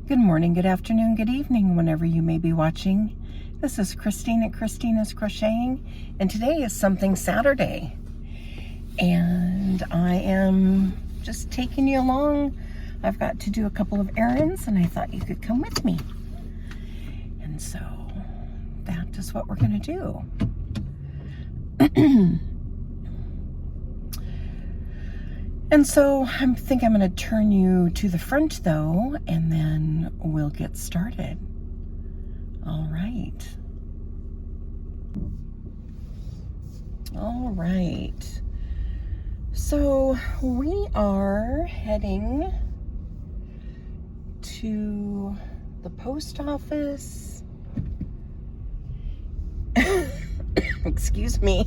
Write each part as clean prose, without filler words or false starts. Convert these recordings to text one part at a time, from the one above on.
Good morning, good afternoon, good evening, whenever you may be watching. This is Christine at Christina's Crocheting, and today is Something Saturday. And I am just taking you along. I've got to do a couple of errands, and I thought you could come with me. And so that is what we're going to do. And so I think I'm going to turn you to the front though, and then we'll get started. All right. All right. So we are heading to the post office. Excuse me.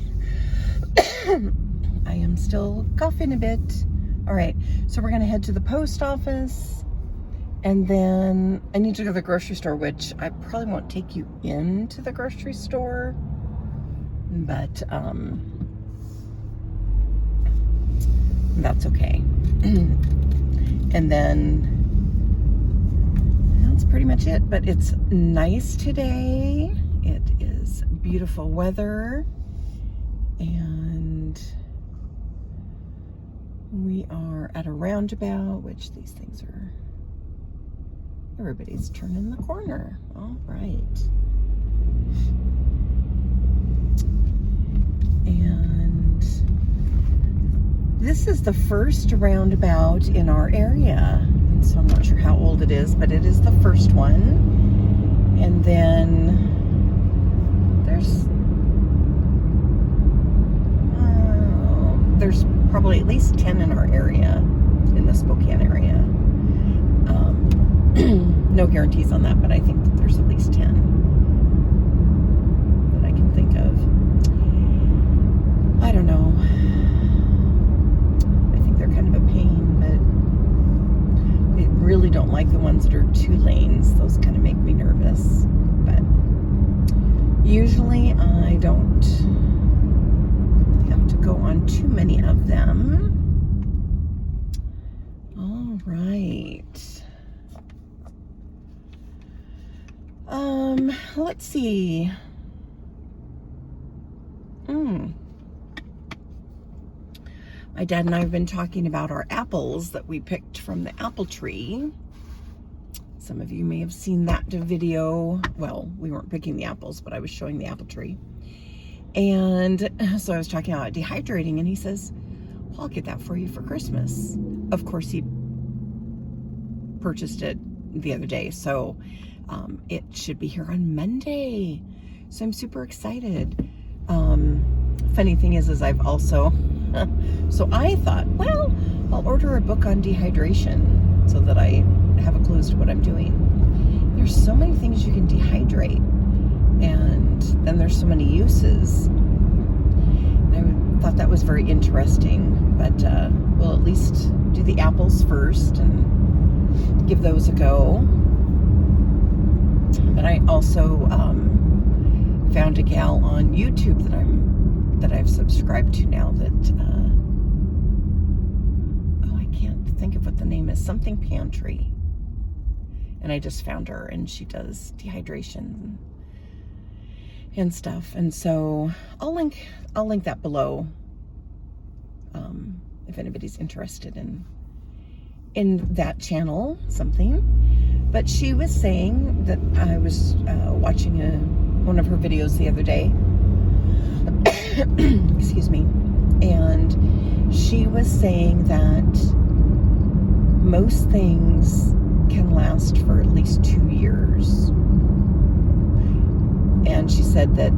I am still coughing a bit. All right, so we're gonna head to the post office, and then I need to go to the grocery store, which I probably won't take you into the grocery store, but that's okay. And then that's pretty much it, but it's nice today. It is beautiful weather, and we are at a roundabout, which these things are, everybody's turning the corner. All right. And this is the first roundabout in our area. And so I'm not sure how old it is, but it is the first one. And then there's probably at least 10 in our area, in the Spokane area. No guarantees on that, but I think that there's at least 10 that I can think of. I don't know. I think they're kind of a pain, but I really don't like the ones that are 2 lanes. Those kind of make me nervous. But usually I don't have to go on too many of them. All right. Let's see. My dad and I have been talking about our apples that we picked from the apple tree. Some of you may have seen that video. Well, we weren't picking the apples, but I was showing the apple tree. And so I was talking about dehydrating, and he says, well, I'll get that for you for Christmas. Of course, he purchased it the other day, so it should be here on Monday. So I'm super excited. Funny thing is I've also, so I thought, well, I'll order a book on dehydration so that I have a clue as to what I'm doing. There's so many things you can dehydrate, and then there's so many uses. And I thought that was very interesting, but we'll at least do the apples first and give those a go. But I also found a gal on YouTube that I've subscribed to now that I can't think of what the name is, something Pantry. And I just found her, and she does dehydration and stuff. And so I'll link that below if anybody's interested in that channel, something. But she was saying that I was watching one of her videos the other day. Excuse me. And she was saying that most things can last for at least 2 years. And she said that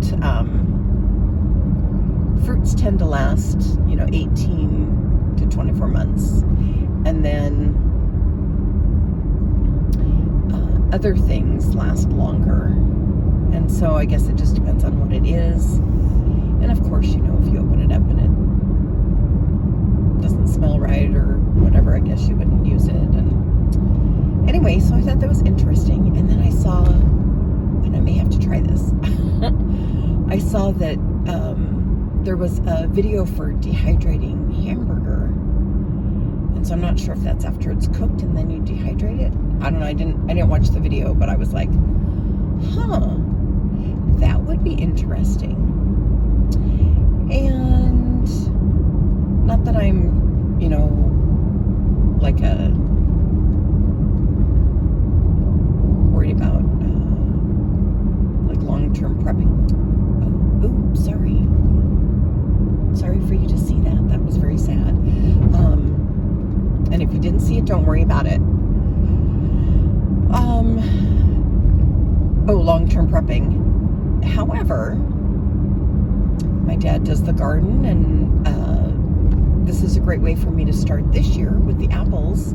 fruits tend to last, 18 to 24 months. And then other things last longer. And so I guess it just depends on what it is. And of course, if you open it up and it doesn't smell right or whatever, I guess you wouldn't use it. And anyway, so I thought that was interesting. And then I saw, and I may have to try this, I saw that there was a video for dehydrating hamburger. And so I'm not sure if that's after it's cooked and then you dehydrate it. I don't know. I didn't watch the video, but I was like, huh, that would be interesting. And not that I'm, you know, like worried about like long-term prepping. Oh, sorry. Sorry for you to see that. That was very sad. And if you didn't see it, don't worry about it. Long-term prepping. However, my dad does the garden, and this is a great way for me to start this year with the apples,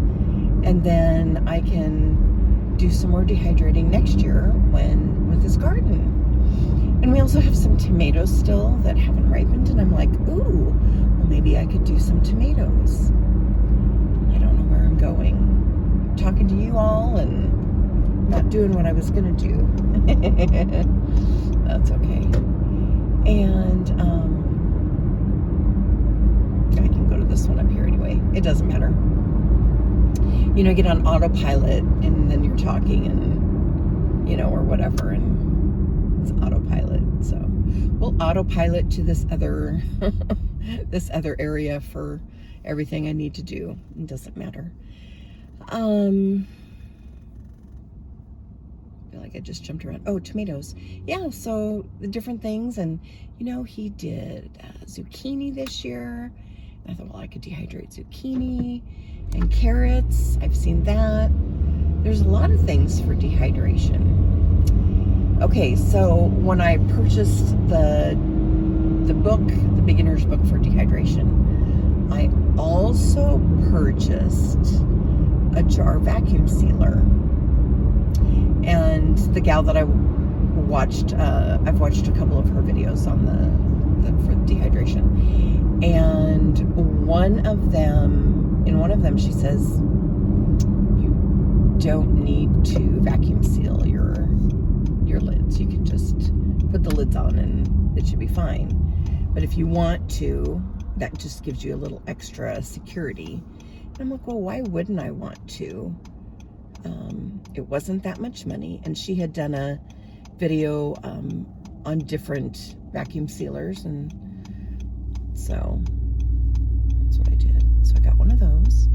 and then I can do some more dehydrating next year with his garden. And we also have some tomatoes still that haven't ripened, and I'm like, ooh, well, maybe I could do some tomatoes. I don't know where I'm going. I'm talking to you all and not doing what I was gonna do. That's okay. And I can go to this one up here anyway. It doesn't matter. You know, you get on autopilot and then you're talking and, you know, or whatever, and it's autopilot. So we'll autopilot to this other this other area for everything I need to do. It doesn't matter. I feel like I just jumped around. Oh, tomatoes. Yeah, so the different things. And, you know, he did zucchini this year. I thought, well, I could dehydrate zucchini and carrots. I've seen that. There's a lot of things for dehydration. Okay, so when I purchased the book, the beginner's book for dehydration, I also purchased a jar vacuum sealer. And the gal that I watched, I've watched a couple of her videos on for dehydration. And in one of them, she says, you don't need to vacuum seal your lids. You can just put the lids on and it should be fine. But if you want to, that just gives you a little extra security. And I'm like, well, why wouldn't I want to? It wasn't that much money, and she had done a video on different vacuum sealers, and so that's what I did. So I got one of those,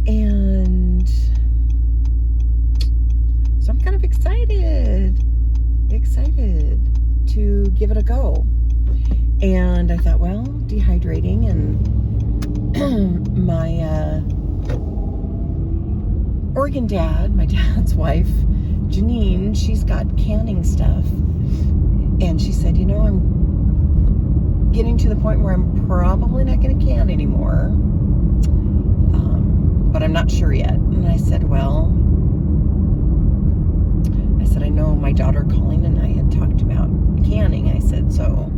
and so I'm kind of excited to give it a go. And I thought, well, dehydrating, and my Oregon dad, my dad's wife, Janine, she's got canning stuff. And she said, you know, I'm getting to the point where I'm probably not going to can anymore. But I'm not sure yet. And I said, well, I know my daughter Colleen and I had talked about canning. I said, so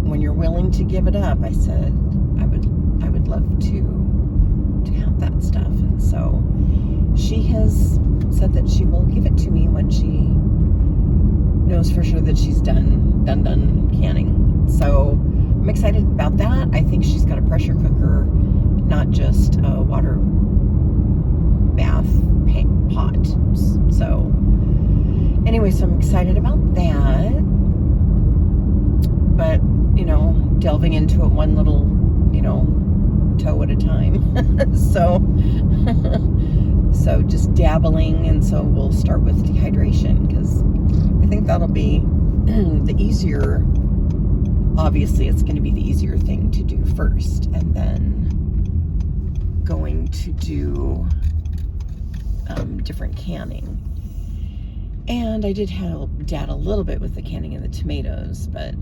when you're willing to give it up, I said, I would love to have that stuff. And so she has said that she will give it to me when she knows for sure that she's done canning. So I'm excited about that. I think she's got a pressure cooker, not just a water bath pot. So anyway, so I'm excited about that. But, you know, delving into it one little, you know, toe at a time. so just dabbling, and so we'll start with dehydration, because I think that'll be the easier, obviously it's going to be the easier thing to do first, and then going to do different canning. And I did help Dad a little bit with the canning of the tomatoes, but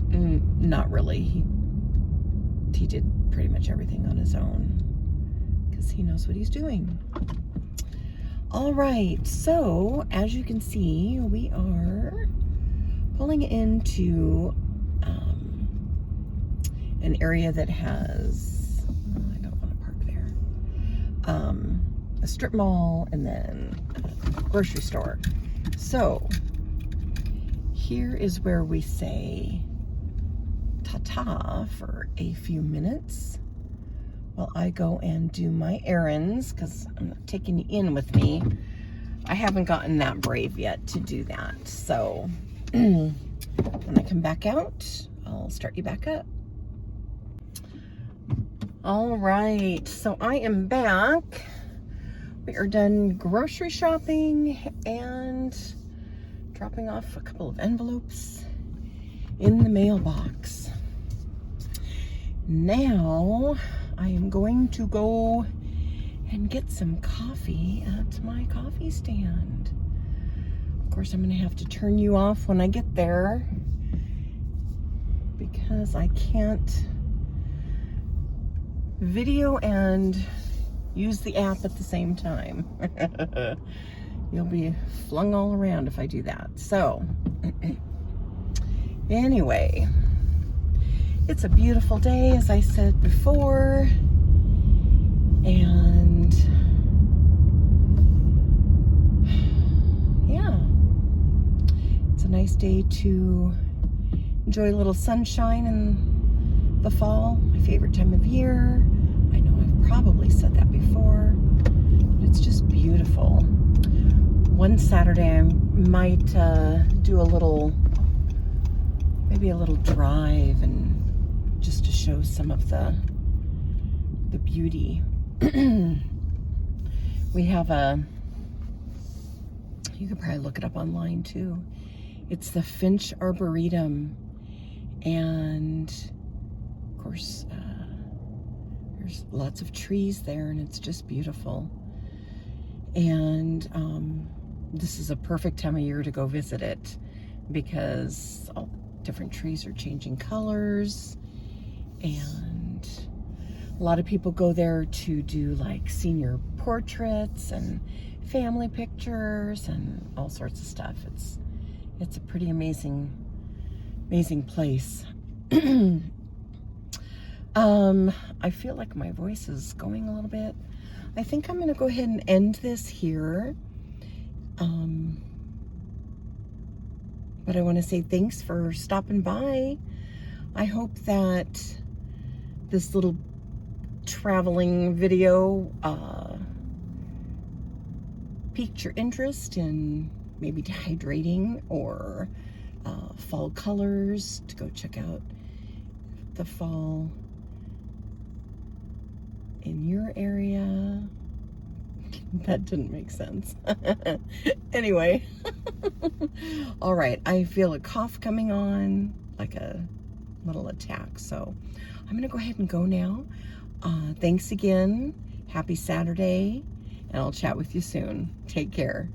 not really. He did pretty much everything on his own, because he knows what he's doing. All right, so as you can see, we are pulling into an area that has, I don't want to park there, a strip mall and then a grocery store. So here is where we say ta-ta for a few minutes. while I go and do my errands, because I'm not taking you in with me. I haven't gotten that brave yet to do that. So when I come back out, I'll start you back up. All right, so I am back. We are done grocery shopping and dropping off a couple of envelopes in the mailbox. Now I am going to go and get some coffee at my coffee stand. Of course, I'm gonna have to turn you off when I get there because I can't video and use the app at the same time. You'll be flung all around if I do that. So anyway, it's a beautiful day, as I said before, and yeah, it's a nice day to enjoy a little sunshine in the fall, my favorite time of year. I know I've probably said that before, but it's just beautiful. One Saturday I might do a little, maybe a little drive, and just to show some of the beauty. We have you could probably look it up online too. It's the Finch Arboretum, and of course there's lots of trees there, and it's just beautiful. And this is a perfect time of year to go visit it because all the different trees are changing colors, and a lot of people go there to do like senior portraits and family pictures and all sorts of stuff. It's a pretty amazing place. I feel like my voice is going a little bit. I think I'm gonna go ahead and end this here. But I want to say thanks for stopping by. I hope that this little traveling video piqued your interest in maybe dehydrating or fall colors, to go check out the fall in your area. That didn't make sense. Anyway, all right, I feel a cough coming on, like a little attack, so I'm gonna go ahead and go now. Thanks again. Happy Saturday, and I'll chat with you soon. Take care.